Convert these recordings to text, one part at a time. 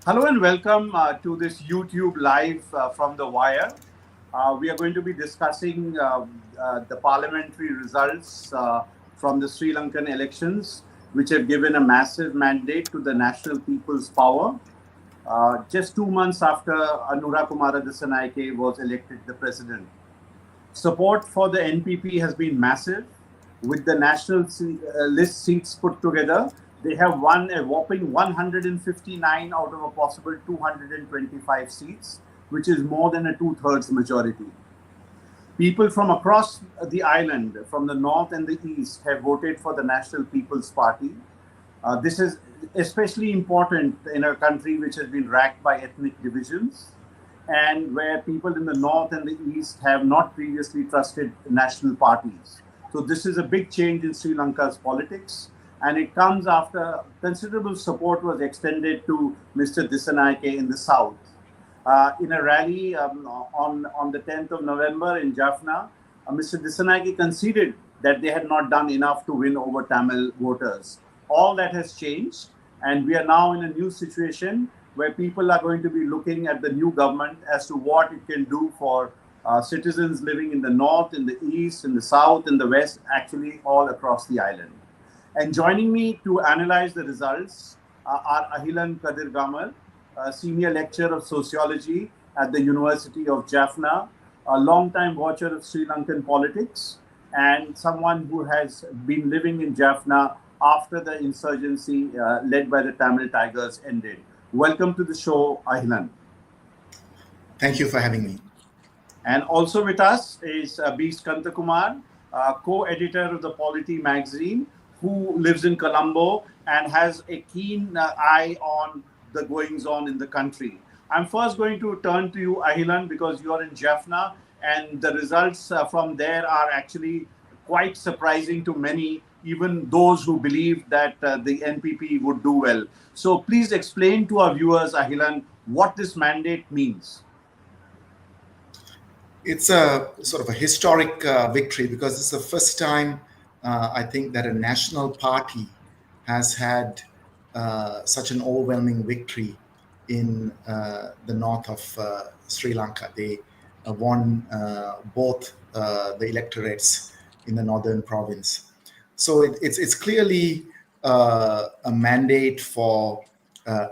Hello and welcome to this YouTube live from the Wire. We are going to be discussing the parliamentary results from the Sri Lankan elections, which have given a massive mandate to the National People's Power. Just 2 months after Anura Kumara Dissanayake was elected the president. Support for the NPP has been massive. With the national list seats put together, they have won a whopping 159 out of a possible 225 seats, which is more than a two-thirds majority. People from across the island, from the north and the east, have voted for the National People's Party. This is especially important in a country which has been racked by ethnic divisions and where people in the north and the east have not previously trusted national parties. So, this is a big change in Sri Lanka's politics, and it comes after considerable support was extended to Mr. Dissanayake in the south. In a rally on the 10th of November in Jaffna, Mr. Dissanayake conceded that they had not done enough to win over Tamil voters. All that has changed, and we are now in a new situation where people are going to be looking at the new government as to what it can do for citizens living in the north, in the east, in the south, in the west, actually all across the island. And joining me to analyze the results are Ahilan Kadirgamar, senior lecturer of sociology at the University of Jaffna, a long-time watcher of Sri Lankan politics, and someone who has been living in Jaffna after the insurgency led by the Tamil Tigers ended. Welcome to the show, Ahilan. Thank you for having me. And also with us is B.Skanthakumar, co-editor of the Polity Magazine, who lives in Colombo and has a keen eye on the goings-on in the country. I'm first going to turn to you, Ahilan, because you are in Jaffna, and the results from there are actually quite surprising to many, even those who believe that the NPP would do well. So please explain to our viewers, Ahilan, what this mandate means. It's a sort of a historic victory because it's the first time I think that a national party has had such an overwhelming victory in the north of Sri Lanka. They won both the electorates in the northern province. So it's clearly a mandate for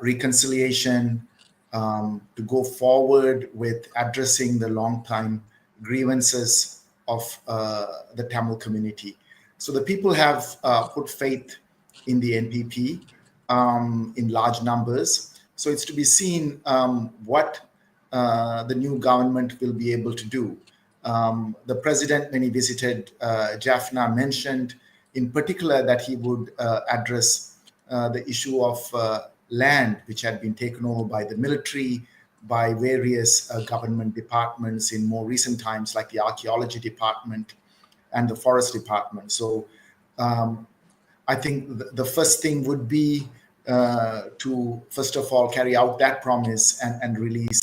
reconciliation, to go forward with addressing the long-time grievances of the Tamil community. So the people have put faith in the NPP in large numbers. So it's to be seen what the new government will be able to do. The president, when he visited Jaffna, mentioned in particular that he would address the issue of land which had been taken over by the military, by various government departments in more recent times, like the archaeology department and the forest department. So I think the first thing would be to, first of all, carry out that promise and release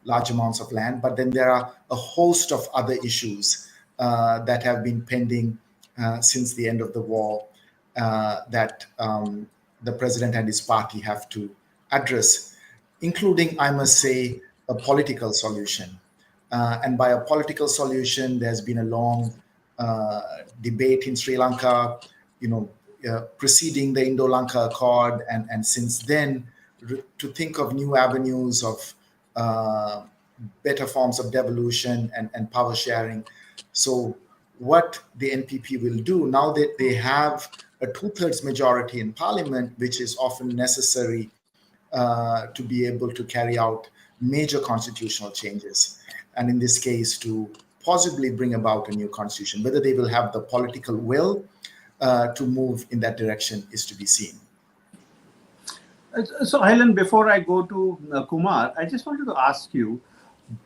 large amounts of land. But then there are a host of other issues that have been pending since the end of the war that the president and his party have to address, including, I must say, a political solution. And by a political solution, there's been a long debate in Sri Lanka, preceding the Indo-Lanka Accord, and since then, to think of new avenues of better forms of devolution and power sharing. So what the NPP will do, now that they have a two-thirds majority in parliament, which is often necessary to be able to carry out major constitutional changes, and in this case to possibly bring about a new constitution. Whether they will have the political will to move in that direction is to be seen. So, Ahilan, before I go to Kumar, I just wanted to ask you,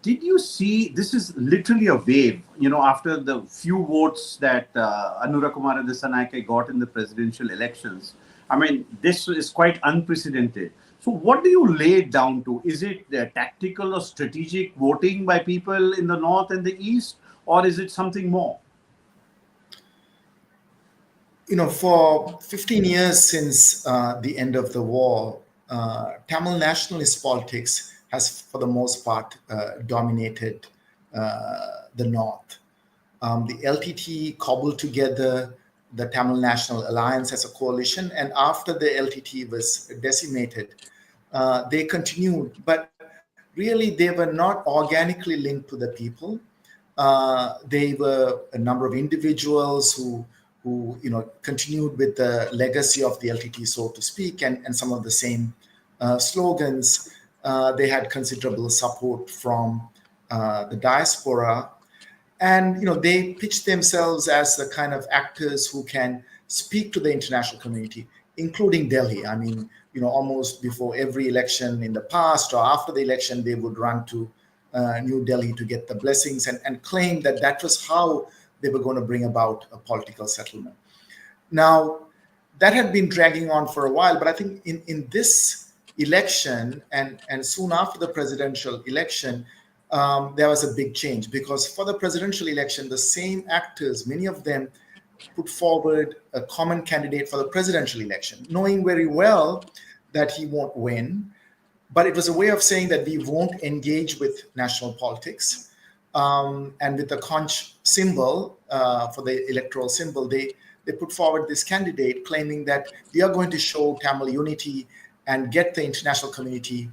did you see, this is literally a wave, after the few votes that Anura Kumara Dissanayake got in the presidential elections. I mean, this is quite unprecedented. So what do you lay it down to? Is it tactical or strategic voting by people in the north and the east, or is it something more? For 15 years since the end of the war, Tamil nationalist politics has, for the most part, dominated the North. The LTT cobbled together the Tamil National Alliance as a coalition, and after the LTT was decimated, they continued, but really they were not organically linked to the people. They were a number of individuals who continued with the legacy of the LTT, so to speak, and some of the same slogans. They had considerable support from the diaspora, and they pitch themselves as the kind of actors who can speak to the international community, including Delhi. I mean, almost before every election in the past or after the election, they would run to New Delhi to get the blessings and claim that that was how they were going to bring about a political settlement. Now, that had been dragging on for a while, but I think in this election and soon after the presidential election, there was a big change, because for the presidential election, the same actors, many of them, put forward a common candidate for the presidential election, knowing very well that he won't win. But it was a way of saying that we won't engage with national politics. And with the conch symbol, for the electoral symbol, they put forward this candidate claiming that we are going to show Tamil unity and get the international community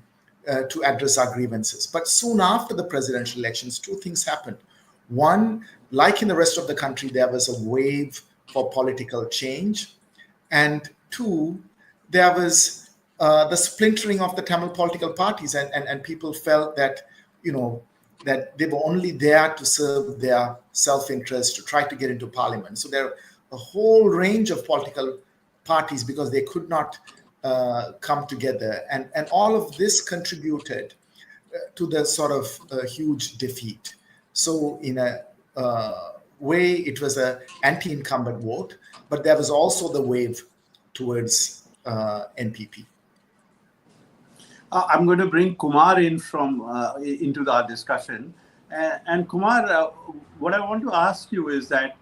to address our grievances. But soon after the presidential elections, two things happened. One, like in the rest of the country, there was a wave for political change. And two, there was the splintering of the Tamil political parties, and people felt that, that they were only there to serve their self-interest, to try to get into parliament. So there are a whole range of political parties, because they could not come together. And all of this contributed to the sort of huge defeat. So in a way, it was an anti-incumbent vote, but there was also the wave towards NPP. I'm going to bring Kumar in into our discussion. And Kumar, what I want to ask you is that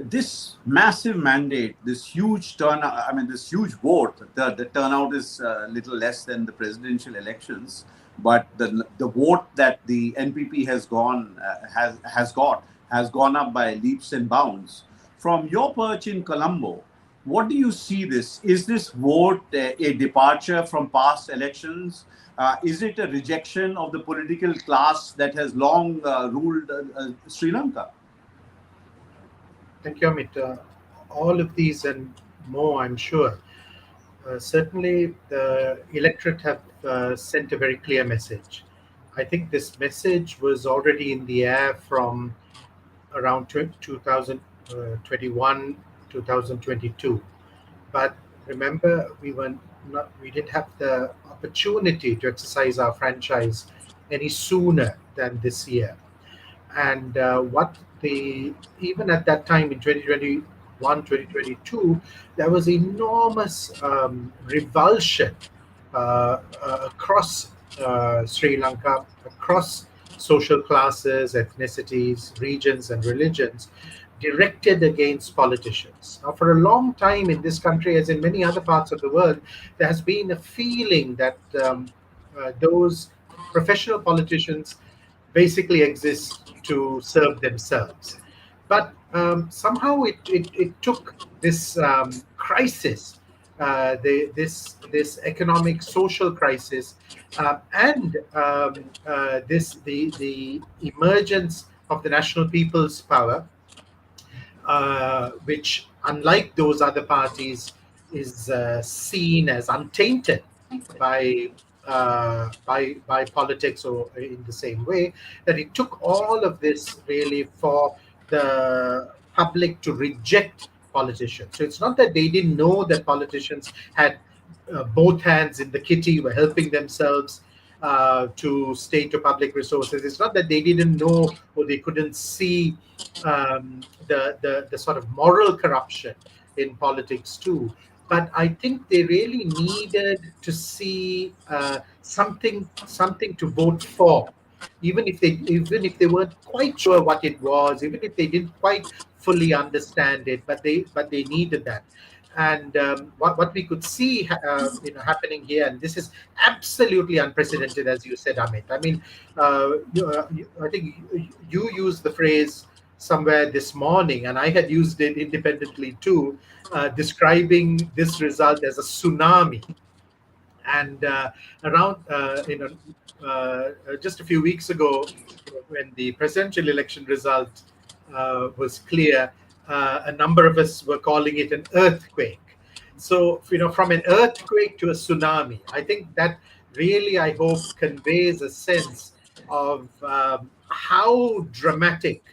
this massive mandate, this huge turnout, this huge vote, the turnout is a little less than the presidential elections, but the vote that the NPP has gone up by leaps and bounds. From your perch in Colombo, what do you see this? Is this vote a departure from past elections? Is it a rejection of the political class that has long ruled Sri Lanka? Thank you, Amit. All of these and more, I'm sure. Certainly, the electorate have sent a very clear message. I think this message was already in the air from around 2021, 2022. But remember, we didn't have the opportunity to exercise our franchise any sooner than this year. And even at that time in 2021, 2022, there was enormous revulsion across Sri Lanka, across social classes, ethnicities, regions, and religions, directed against politicians. Now, for a long time in this country, as in many other parts of the world, there has been a feeling that those professional politicians basically exist to serve themselves. But somehow it took this crisis, this economic social crisis, and the emergence of the National People's Power, which, unlike those other parties, is seen as untainted by politics, or in the same way, that it took all of this really for the public to reject politicians. So it's not that they didn't know that politicians had both hands in the kitty, were helping themselves to state or public resources. It's not that they didn't know or they couldn't see the sort of moral corruption in politics too. But I think they really needed to see something to vote for, even if they weren't quite sure what it was, even if they didn't quite fully understand it. But they needed that. And what we could see happening here, and this is absolutely unprecedented, as you said, Amit. I mean, I think you used the phrase somewhere this morning, and I had used it independently too, describing this result as a tsunami. And around just a few weeks ago, when the presidential election result was clear, a number of us were calling it an earthquake. So, from an earthquake to a tsunami, I think that really, I hope, conveys a sense of how dramatic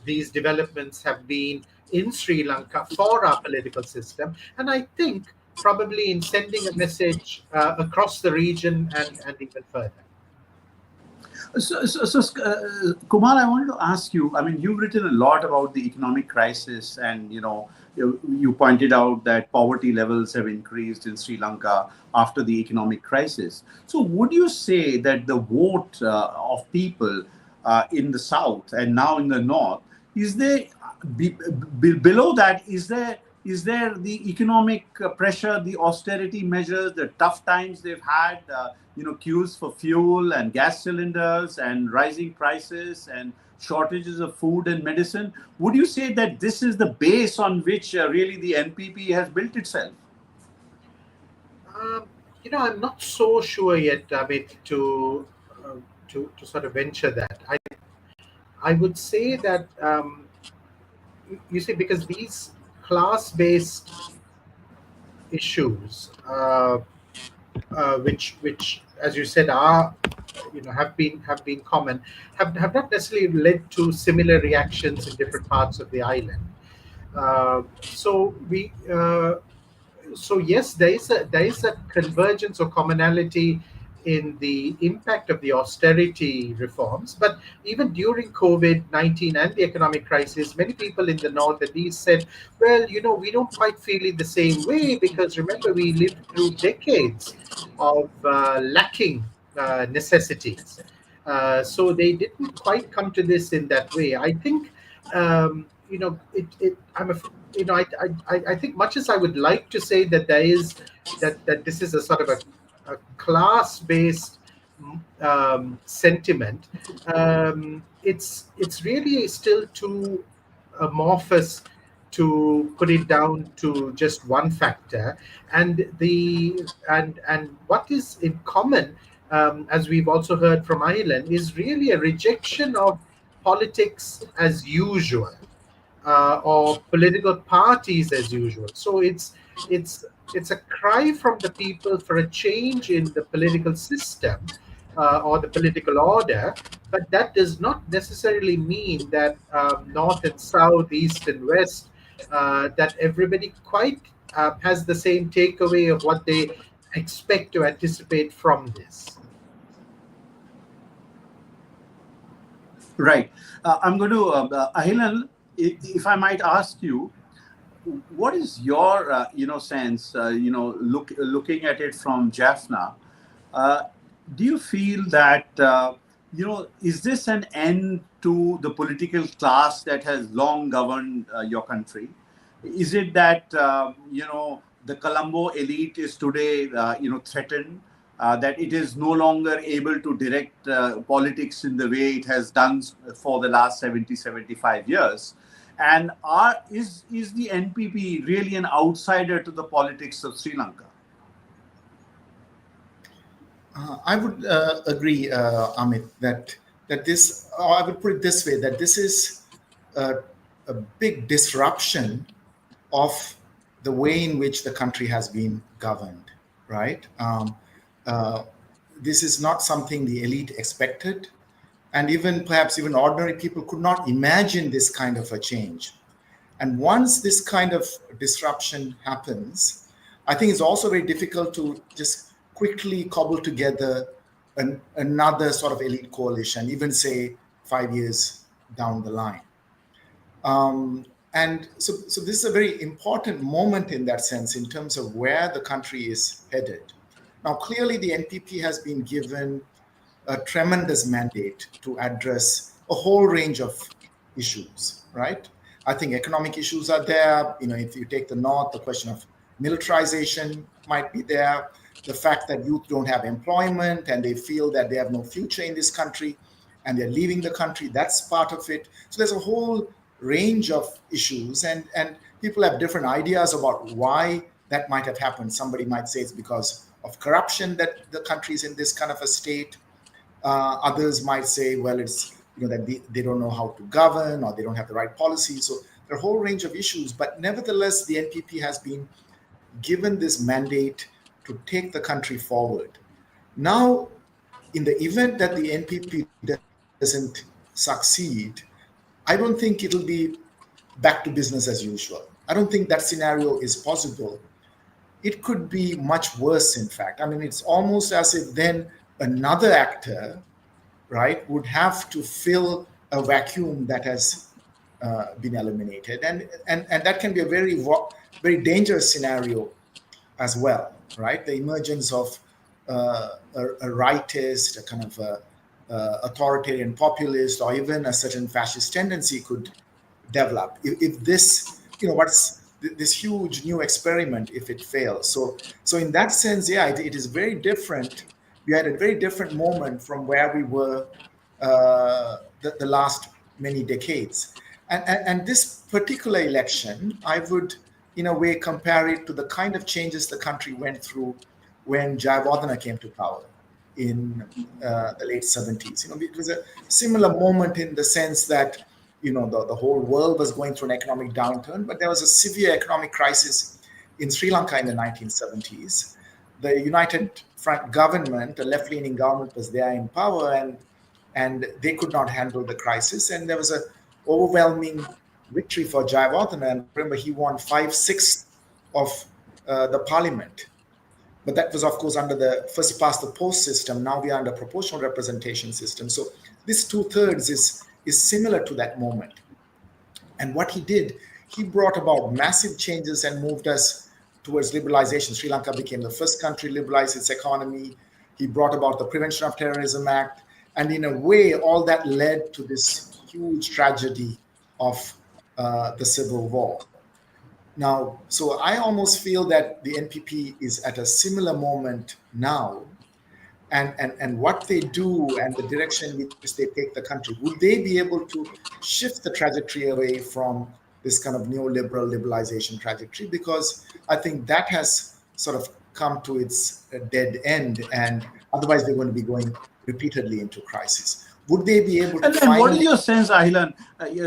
these developments have been in Sri Lanka for our political system. And I think probably in sending a message across the region and even further. Kumar, I wanted to ask you. I mean, you've written a lot about the economic crisis, and you pointed out that poverty levels have increased in Sri Lanka after the economic crisis. So, would you say that the vote of people in the south and now in the north, is there below that? Is there the economic pressure, the austerity measures, the tough times they've had? Queues for fuel and gas cylinders and rising prices and shortages of food and medicine. Would you say that this is the base on which really the NPP has built itself? Um, I'm not so sure yet, Amit, to sort of venture that. I would say that you see, because these class-based issues, which as you said are have been common, have not necessarily led to similar reactions in different parts of the island. So we so yes, there is a convergence or commonality in the impact of the austerity reforms. But even during COVID-19 and the economic crisis, many people in the north at least said, well, we don't quite feel it the same way, because remember, we lived through decades of lacking necessities. So they didn't quite come to this in that way. I think I'm a, I think, much as I would like to say that that this is a sort of a class-based sentiment, it's really still too amorphous to put it down to just one factor. And what is in common, as we've also heard from Ahilan, is really a rejection of politics as usual, or political parties as usual. So it's a cry from the people for a change in the political system, or the political order. But that does not necessarily mean that north and south, east and west, that everybody quite has the same takeaway of what they expect to anticipate from this. Right. I'm going to, Ahilan, if I might ask you, what is your, sense, looking at it from Jaffna? Uh, do you feel that, is this an end to the political class that has long governed your country? Is it that, the Colombo elite is today, threatened? That it is no longer able to direct politics in the way it has done for the last 70, 75 years? And is the NPP really an outsider to the politics of Sri Lanka? I would agree, Amit, that this, or I would put it this way, that this is a, a big disruption of the way in which the country has been governed, right? Uh, this is not something the elite expected, and even perhaps even ordinary people could not imagine this kind of a change. And once this kind of disruption happens, I think it's also very difficult to just quickly cobble together another sort of elite coalition, even say 5 years down the line. And so this is a very important moment in that sense, in terms of where the country is headed. Now, clearly, the NPP has been given a tremendous mandate to address a whole range of issues, right? I think economic issues are there. If you take the North, the question of militarization might be there. The fact that youth don't have employment and they feel that they have no future in this country and they're leaving the country, that's part of it. So there's a whole range of issues, and people have different ideas about why that might have happened. Somebody might say it's because of corruption that the country is in this kind of a state. Others might say, well, it's that they don't know how to govern, or they don't have the right policy. So there are a whole range of issues, but nevertheless, the NPP has been given this mandate to take the country forward. Now, in the event that the NPP doesn't succeed, I don't think it'll be back to business as usual. I don't think that scenario is possible. It could be much worse, in fact. I mean, it's almost as if then another actor, right, would have to fill a vacuum that has been eliminated. And that can be a very, very dangerous scenario as well, right? The emergence of a rightist, a kind of authoritarian populist, or even a certain fascist tendency could develop if this, what's this huge new experiment, if it fails. So in that sense, yeah, it is very different. We had a very different moment from where we were the last many decades. And this particular election, I would, in a way, compare it to the kind of changes the country went through when Jayawardeneh came to power in the late 70s. It was a similar moment in the sense that, the whole world was going through an economic downturn, but there was a severe economic crisis in Sri Lanka in the 1970s. The United Front government, a left-leaning government, was there in power, and they could not handle the crisis. And there was an overwhelming victory for Jayawardeneh. And remember, he won 5/6 of the parliament. But that was, of course, under the first past the post system. Now we are under proportional representation system. So this 2/3 is similar to that moment. And what he did, he brought about massive changes and moved us towards liberalization. Sri Lanka became the first country to liberalize its economy. He brought about the Prevention of Terrorism Act. And in a way, all that led to this huge tragedy of the Civil War. Now, so I almost feel that the NPP is at a similar moment now. And what they do and the direction in which they take the country, would they be able to shift the trajectory away from this kind of neoliberal liberalization trajectory? Because I think that has sort of come to its dead end, and otherwise they're going to be going repeatedly into crisis. Would they be able to And what is your sense, Ahilan?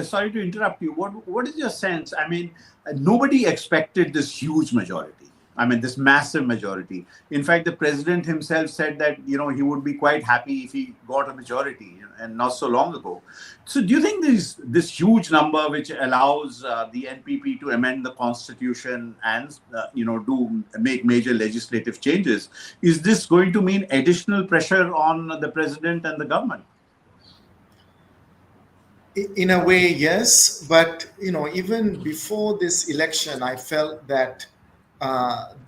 Sorry to interrupt you. What is your sense? I mean, nobody expected this huge majority. I mean, this massive majority. In fact, the president himself said that, he would be quite happy if he got a majority, and not so long ago. So do you think this huge number, which allows the NPP to amend the constitution and, do make major legislative changes, is this going to mean additional pressure on the president and the government? In a way, yes. But, even before this election, I felt that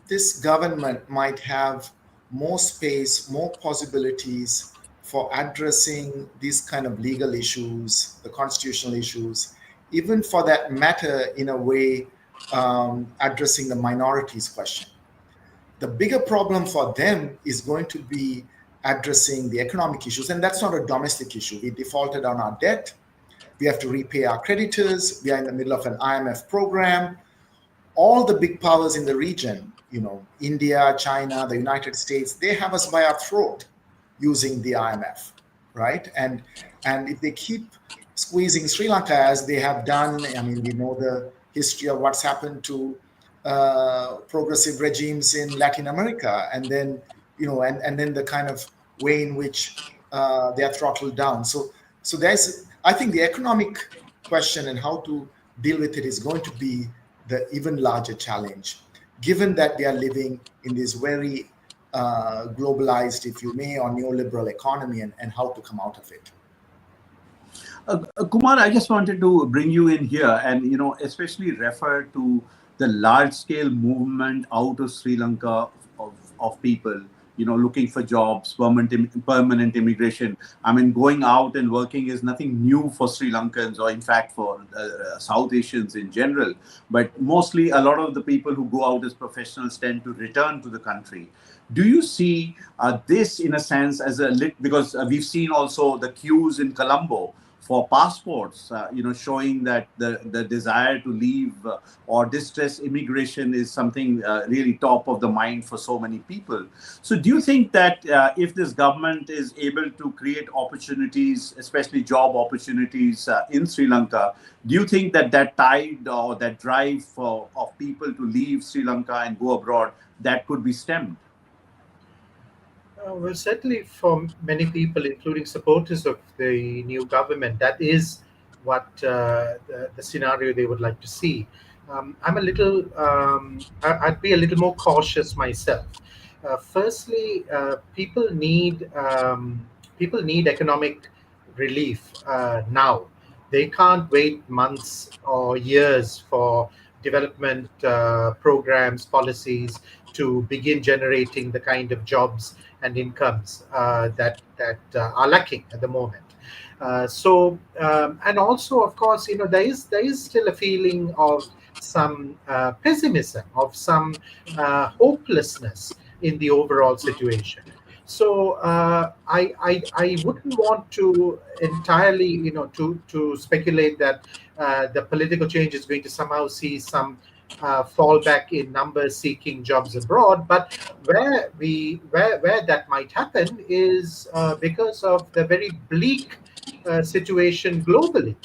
this government might have more space, more possibilities for addressing these kind of legal issues, the constitutional issues, even for that matter, in a way, addressing the minorities question. The bigger problem for them is going to be addressing the economic issues, and that's not a domestic issue. We defaulted on our debt. We have to repay our creditors. We are in the middle of an IMF program. All the big powers in the region, India, China, the United States, they have us by our throat using the IMF, right? And if they keep squeezing Sri Lanka as they have done, I mean, we know the history of what's happened to progressive regimes in Latin America, and then, and then the kind of way in which they are throttled down. So I think the economic question and how to deal with it is going to be the even larger challenge, given that we are living in this very globalized, if you may, or neoliberal economy, and how to come out of it. Kumar, I just wanted to bring you in here and, especially refer to the large-scale movement out of Sri Lanka of people looking for jobs, permanent immigration. I mean, going out and working is nothing new for Sri Lankans, or in fact for South Asians in general. But mostly, a lot of the people who go out as professionals tend to return to the country. Do you see this in a sense as because we've seen also the queues in Colombo for passports, showing that the desire to leave or distress immigration is something really top of the mind for so many people. So do you think that if this government is able to create opportunities, especially job opportunities in Sri Lanka, do you think that that tide or that drive of people to leave Sri Lanka and go abroad, that could be stemmed? Well, certainly for many people, including supporters of the new government, that is what the scenario they would like to see. I'd be a little more cautious myself. Firstly, people need economic relief now. They can't wait months or years for development programs, policies to begin generating the kind of jobs and incomes that are lacking at the moment. And also, of course, there is still a feeling of some pessimism, of some hopelessness in the overall situation. So I wouldn't want to entirely, to speculate that the political change is going to somehow see some fallback in numbers seeking jobs abroad. But where that might happen is because of the very bleak situation globally.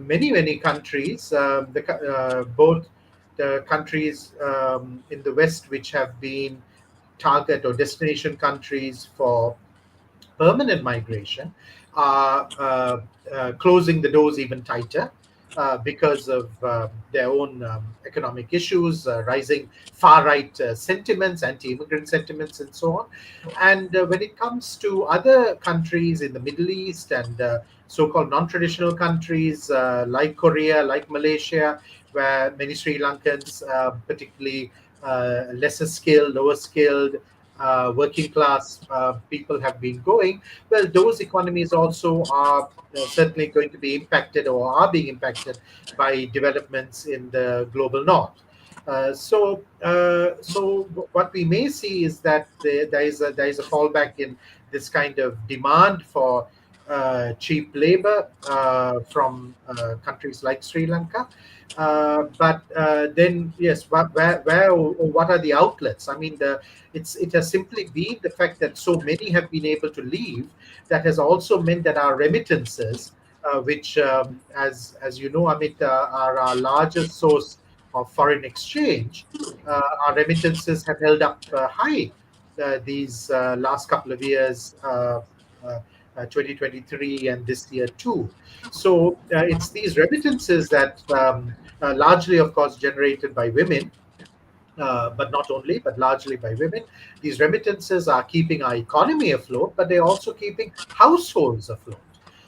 Many countries, both the countries in the West, which have been target or destination countries for permanent migration, are closing the doors even tighter because of their own economic issues, rising far right sentiments, anti immigrant sentiments, and so on. And when it comes to other countries in the Middle East and so called non traditional countries like Korea, like Malaysia, where many Sri Lankans, particularly lesser skilled, lower skilled, working class people have been going, well, those economies also are certainly going to be impacted or are being impacted by developments in the global north. So what we may see is that there is a fallback in this kind of demand for cheap labor from countries like Sri Lanka. But then, yes, where or what are the outlets? I mean, it has simply been the fact that so many have been able to leave that has also meant that our remittances, which, as you know, Amit, are our largest source of foreign exchange, our remittances have held up high these last couple of years. 2023 and this year too. So it's these remittances that largely, of course, generated by women, but not only, but largely by women. These remittances are keeping our economy afloat, but they're also keeping households afloat.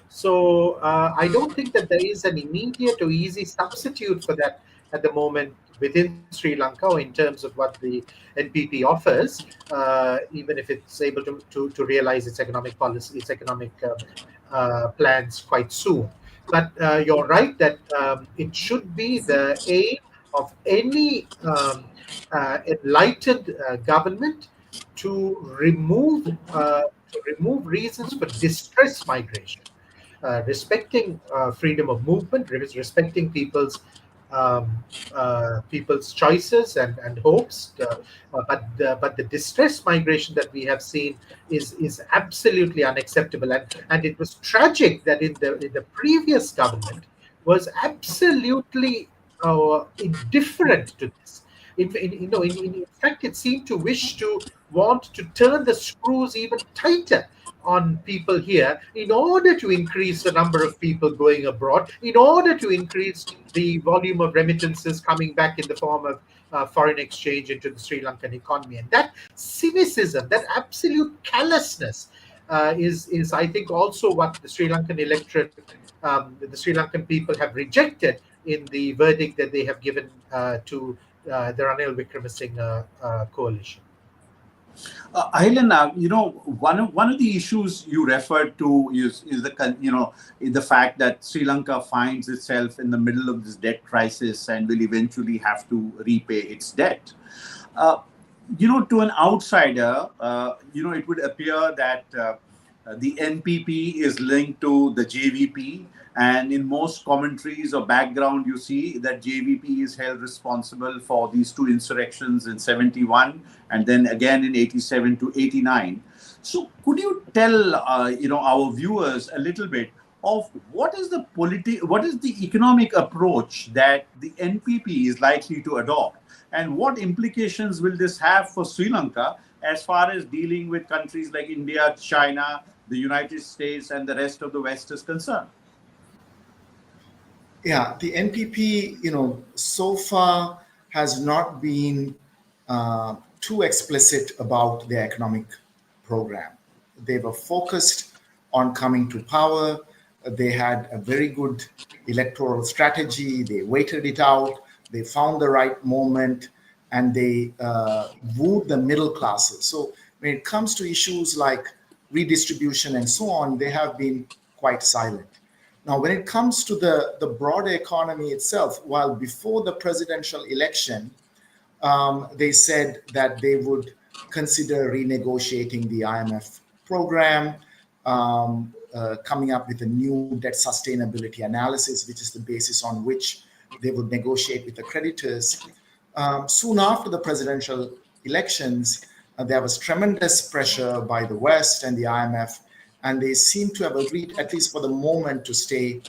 So I don't think that there is an immediate or easy substitute for that at the moment within Sri Lanka, or in terms of what the NPP offers, even if it's able to realize its economic policy, its economic plans quite soon. But you're right that it should be the aim of any enlightened government to remove reasons for distress migration, respecting freedom of movement, respecting people's choices and hopes. But the distress migration that we have seen is absolutely unacceptable, and it was tragic that in the previous government was absolutely indifferent to this. In fact, it seemed to wish to want to turn the screws even tighter on people here in order to increase the number of people going abroad, in order to increase the volume of remittances coming back in the form of foreign exchange into the Sri Lankan economy. And that cynicism, that absolute callousness, is I think also what the Sri Lankan electorate, the Sri Lankan people have rejected in the verdict that they have given to the Ranil Wickremesinghe coalition. Ahilan, one of the issues you referred to is the fact that Sri Lanka finds itself in the middle of this debt crisis and will eventually have to repay its debt. Uh, to an outsider, it would appear that the NPP is linked to the JVP, and in most commentaries or background, you see that JVP is held responsible for these two insurrections in 71 and then again in 87 to 89. So, could you tell our viewers a little bit of what is the economic approach that the NPP is likely to adopt, and what implications will this have for Sri Lanka as far as dealing with countries like India, China, the United States, and the rest of the West is concerned? Yeah, the NPP, so far has not been too explicit about their economic program. They were focused on coming to power. They had a very good electoral strategy. They waited it out. They found the right moment, and they wooed the middle classes. So when it comes to issues like redistribution and so on, they have been quite silent. Now, when it comes to the broader economy itself, while before the presidential election, they said that they would consider renegotiating the IMF program, coming up with a new debt sustainability analysis, which is the basis on which they would negotiate with the creditors. Soon after the presidential elections, there was tremendous pressure by the West and the IMF, and they seem to have agreed, at least for the moment, to stay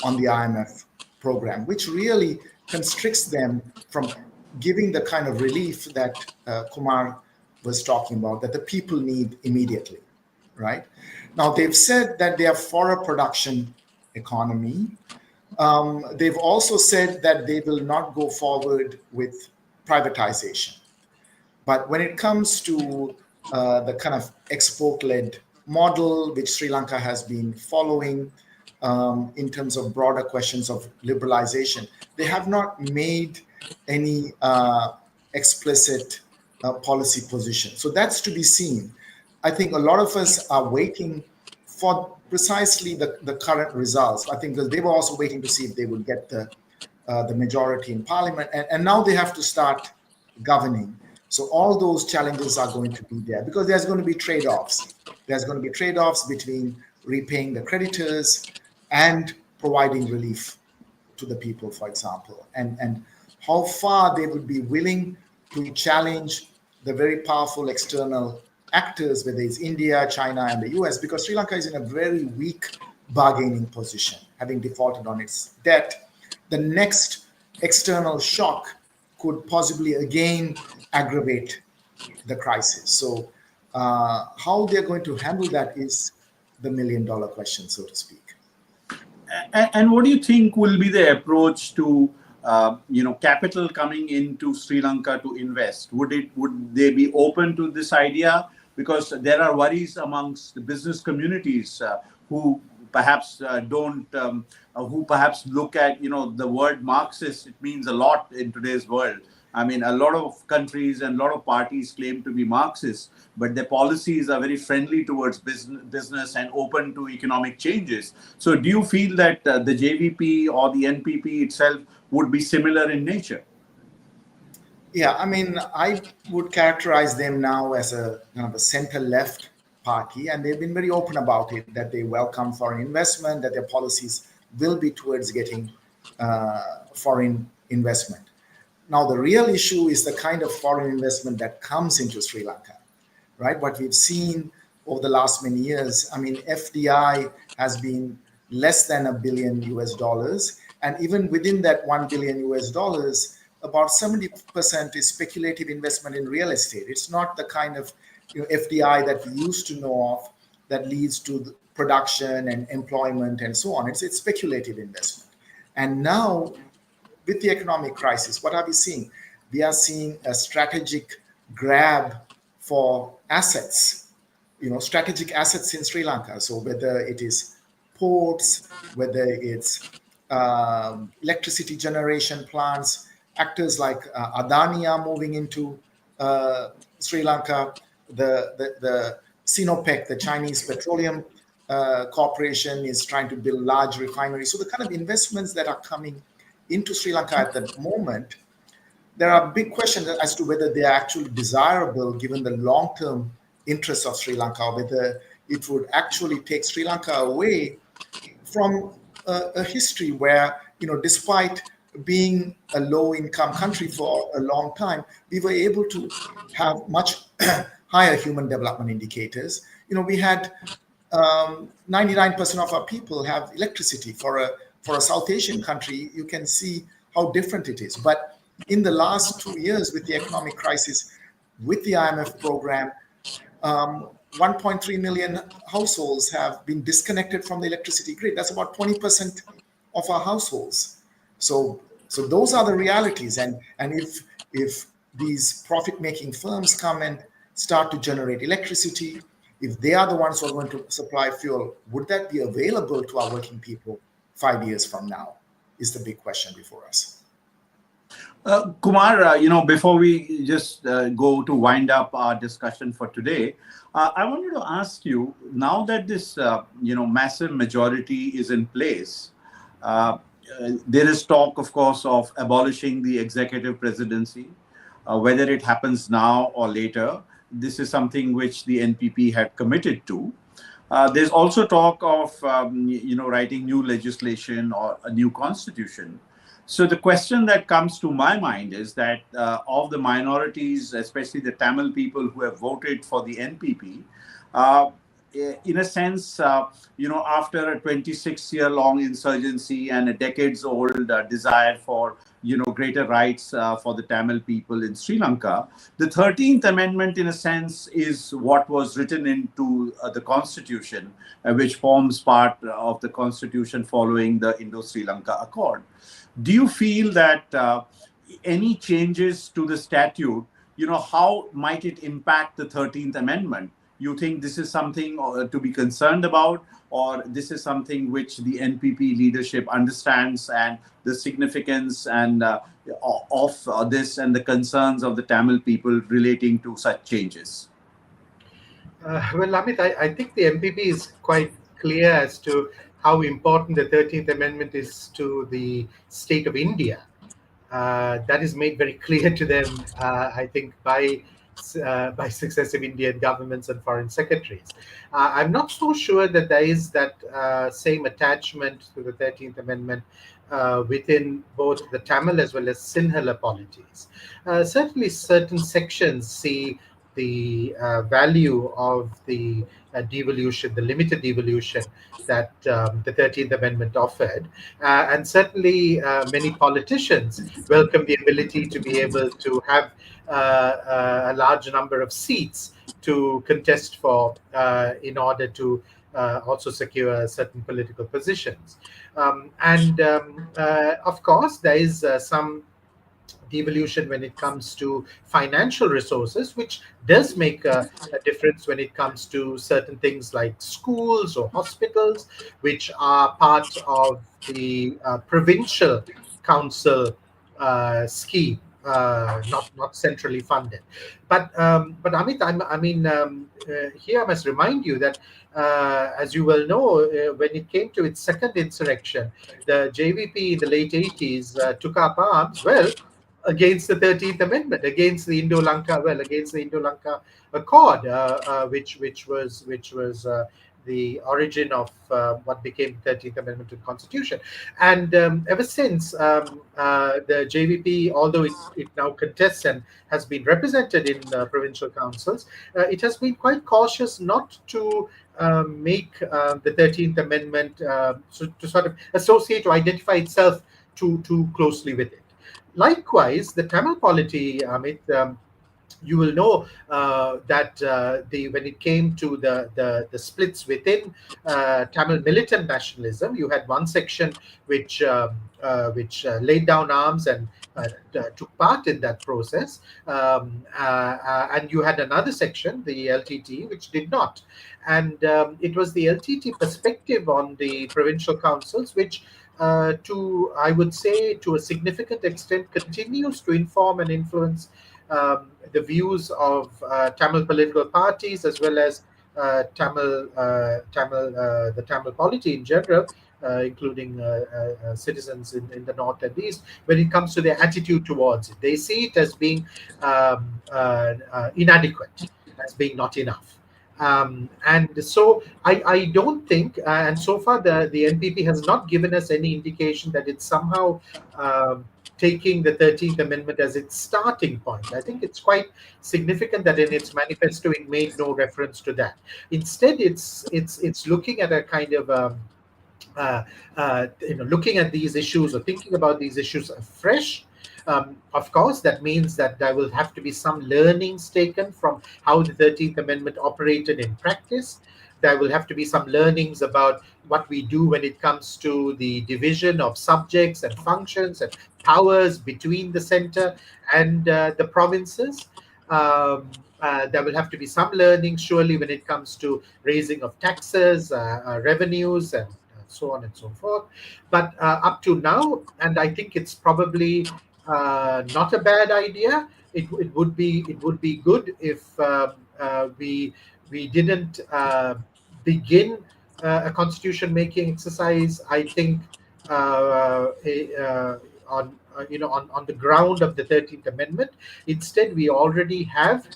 on the IMF program, which really constricts them from giving the kind of relief that Kumar was talking about, that the people need immediately, right? Now, they've said that they are for a production economy. They've also said that they will not go forward with privatization. But when it comes to the kind of export-led model which Sri Lanka has been following in terms of broader questions of liberalization, they have not made any explicit policy position. So that's to be seen. I think a lot of us are waiting for precisely the current results. I think because they were also waiting to see if they would get the majority in parliament, and now they have to start governing. So all those challenges are going to be there because there's going to be trade-offs. There's going to be trade-offs between repaying the creditors and providing relief to the people, for example, and how far they would be willing to challenge the very powerful external actors, whether it's India, China, and the US, because Sri Lanka is in a very weak bargaining position, having defaulted on its debt. The next external shock could possibly again aggravate the crisis. So how they're going to handle that is the million-dollar question, so to speak. And what do you think will be the approach to capital coming into Sri Lanka to invest? Would they be open to this idea? Because there are worries amongst the business communities who perhaps who perhaps look at the word Marxist. It means a lot in today's world. I mean, a lot of countries and a lot of parties claim to be Marxist, but their policies are very friendly towards business and open to economic changes. So do you feel that the JVP or the NPP itself would be similar in nature? Yeah, I mean, I would characterize them now as a kind of a center-left party, and they've been very open about it, that they welcome foreign investment, that their policies will be towards getting foreign investment. Now, the real issue is the kind of foreign investment that comes into Sri Lanka, right? What we've seen over the last many years, I mean, FDI has been less than $1 billion US, and even within that $1 billion US, about 70% is speculative investment in real estate. It's not the kind of FDI that we used to know of that leads to production and employment and so on. It's speculative investment. And now, with the economic crisis, what are we seeing? We are seeing a strategic grab for assets, strategic assets in Sri Lanka. So whether it is ports, whether it's electricity generation plants, actors like Adani are moving into Sri Lanka. the Sinopec, the Chinese petroleum corporation, is trying to build large refineries. So the kind of investments that are coming into Sri Lanka at the moment, there are big questions as to whether they are actually desirable given the long-term interests of Sri Lanka, or whether it would actually take Sri Lanka away from a history where, despite being a low-income country for a long time, we were able to have much higher human development indicators. We had 99% of our people have electricity. For a South Asian country, you can see how different it is. But in the last 2 years, with the economic crisis, with the IMF program, 1.3 million households have been disconnected from the electricity grid. That's about 20% of our households. So those are the realities. And if these profit-making firms come and start to generate electricity, if they are the ones who are going to supply fuel, would that be available to our working people 5 years from now? Is the big question before us. Kumar, before we just go to wind up our discussion for today, I wanted to ask you, now that this, massive majority is in place, there is talk, of course, of abolishing the executive presidency, whether it happens now or later. This is something which the NPP had committed to. There's also talk of, writing new legislation or a new constitution. So the question that comes to my mind is that of the minorities, especially the Tamil people who have voted for the NPP, in a sense, after a 26-year-long insurgency and a decades-old desire for, greater rights for the Tamil people in Sri Lanka, the 13th Amendment, in a sense, is what was written into the Constitution, which forms part of the Constitution following the Indo-Sri Lanka Accord. Do you feel that any changes to the statute, how might it impact the 13th Amendment? You think this is something to be concerned about, or this is something which the NPP leadership understands and the significance and of this and the concerns of the Tamil people relating to such changes? Well, Amit, I think the MPP is quite clear as to how important the 13th Amendment is to the state of India. That is made very clear to them, I think, by successive Indian governments and foreign secretaries. I'm not so sure that there is that same attachment to the 13th Amendment within both the Tamil as well as Sinhala polities. Certainly, certain sections see the value of the devolution, the limited devolution that the 13th Amendment offered. And certainly many politicians welcome the ability to be able to have a large number of seats to contest for in order to also secure certain political positions. Of course, there is some devolution when it comes to financial resources, which does make a difference when it comes to certain things like schools or hospitals, which are part of the provincial council scheme, not centrally funded. But Amit, here I must remind you that, as you well know, when it came to its second insurrection, the JVP in the late 80s took up arms, against the 13th Amendment, against the Indo-Lanka Accord, which was the origin of what became the 13th Amendment to the Constitution. And ever since, the JVP, although it now contests and has been represented in provincial councils, it has been quite cautious not to make the 13th Amendment to sort of associate or identify itself too closely with it. Likewise, the Tamil polity, Amit, you will know that when it came to the splits within Tamil militant nationalism, you had one section which laid down arms and took part in that process, and you had another section, the LTT, which did not. And it was the LTT perspective on the provincial councils which, I would say, to a significant extent, continues to inform and influence the views of Tamil political parties, as well as the Tamil polity in general, including citizens in the north and east, when it comes to their attitude towards it. They see it as being inadequate, as being not enough. And so I don't think, and so far the NPP has not given us any indication that it's somehow taking the 13th Amendment as its starting point. I think it's quite significant that in its manifesto it made no reference to that. Instead, it's looking at a kind of looking at these issues or thinking about these issues afresh. Of course, that means that there will have to be some learnings taken from how the 13th Amendment operated in practice. There will have to be some learnings about what we do when it comes to the division of subjects and functions and powers between the center and the provinces. There will have to be some learning, surely, when it comes to raising of taxes, revenues, and so on and so forth. But up to now, and I think it's probably not a bad idea. It would be good if we didn't begin a constitution making exercise. I think on on the ground of the 13th Amendment. Instead, we already have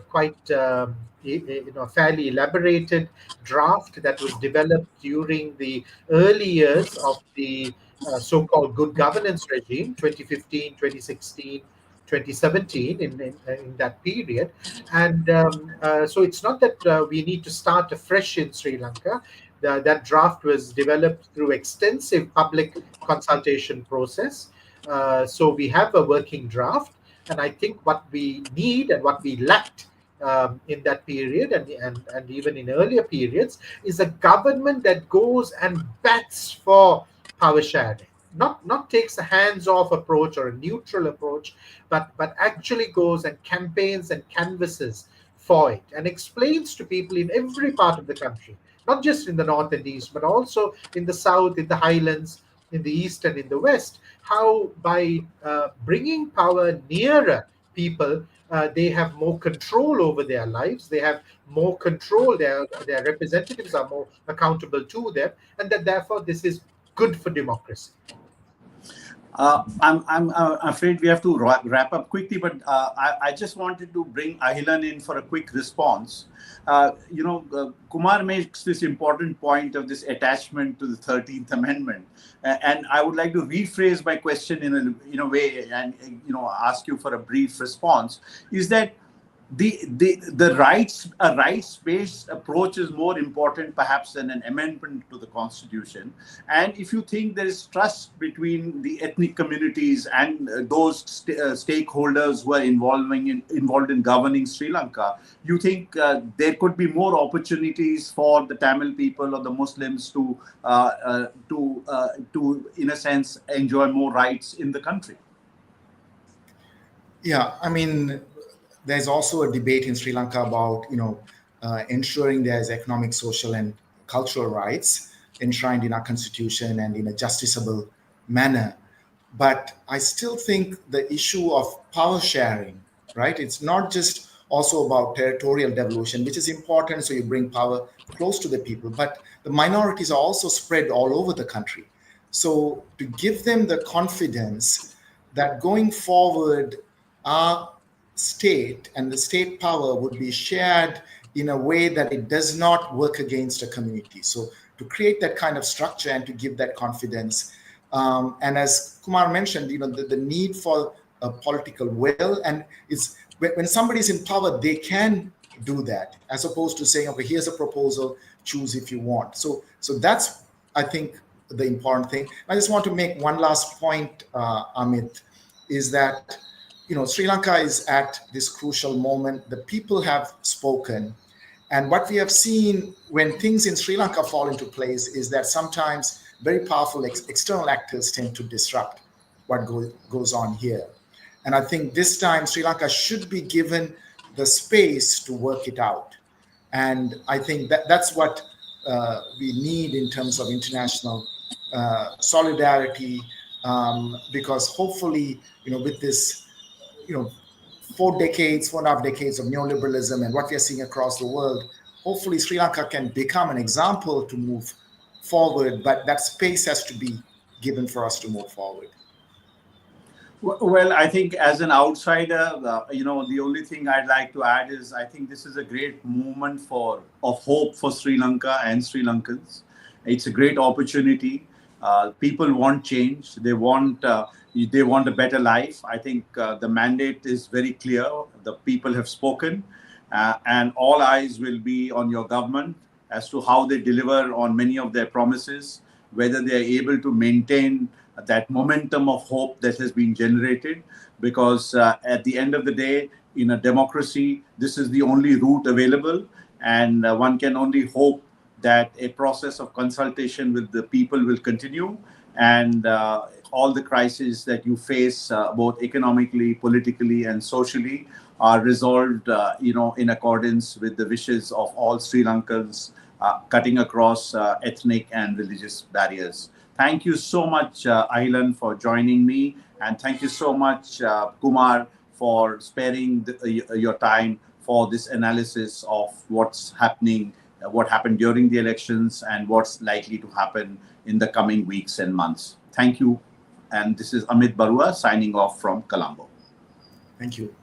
quite fairly elaborated draft that was developed during the early years of the so-called good governance regime, 2015, 2016, 2017, in that period. And so it's not that we need to start afresh in Sri Lanka. That draft was developed through extensive public consultation process. So we have a working draft, and I think what we need and what we lacked in that period, and even in earlier periods, is a government that goes and bats for power sharing. Not takes a hands-off approach or a neutral approach, but actually goes and campaigns and canvasses for it and explains to people in every part of the country, not just in the north and east, but also in the south, in the highlands, in the east and in the west, how by bringing power nearer people, they have more control over their lives, they have more control, their representatives are more accountable to them, and that therefore this is good for democracy. I'm afraid we have to wrap up quickly, but I just wanted to bring Ahilan in for a quick response. Kumar makes this important point of this attachment to the 13th Amendment, and I would like to rephrase my question in a way, and ask you for a brief response. Is that the rights-based approach is more important perhaps than an amendment to the constitution? And if you think there is trust between the ethnic communities and those stakeholders who are involved in governing Sri Lanka, you think there could be more opportunities for the Tamil people or the Muslims to in a sense enjoy more rights in the country? Yeah, I mean, there's also a debate in Sri Lanka about ensuring there's economic, social, and cultural rights enshrined in our constitution and in a justiciable manner. But I still think the issue of power sharing, right? It's not just also about territorial devolution, which is important, so you bring power close to the people, but the minorities are also spread all over the country. So to give them the confidence that going forward, our state and the state power would be shared in a way that it does not work against a community. So to create that kind of structure and to give that confidence. And as Kumar mentioned, the need for a political will, and it's when somebody's in power, they can do that, as opposed to saying, okay, here's a proposal, choose if you want. So that's, I think, the important thing. I just want to make one last point, Amit, is that Sri Lanka is at this crucial moment. The people have spoken. And what we have seen when things in Sri Lanka fall into place is that sometimes very powerful external actors tend to disrupt what goes on here. And I think this time Sri Lanka should be given the space to work it out. And I think that's what we need in terms of international solidarity, because hopefully, with this, 4.5 decades of neoliberalism and what we are seeing across the world, hopefully Sri Lanka can become an example to move forward, but that space has to be given for us to move forward. Well, I think as an outsider, the only thing I'd like to add is I think this is a great movement of hope for Sri Lanka and Sri Lankans. It's a great opportunity. People want change. They want a better life. I think the mandate is very clear. The people have spoken, and all eyes will be on your government as to how they deliver on many of their promises, whether they are able to maintain that momentum of hope that has been generated. Because at the end of the day, in a democracy, this is the only route available, and one can only hope that a process of consultation with the people will continue, and all the crises that you face, both economically, politically, and socially, are resolved, in accordance with the wishes of all Sri Lankans, cutting across ethnic and religious barriers. Thank you so much, Ahilan, for joining me, and thank you so much, Kumar, for sparing your time for this analysis of what's happening, what happened during the elections, and what's likely to happen in the coming weeks and months. Thank you. And this is Amit Baruah signing off from Colombo. Thank you.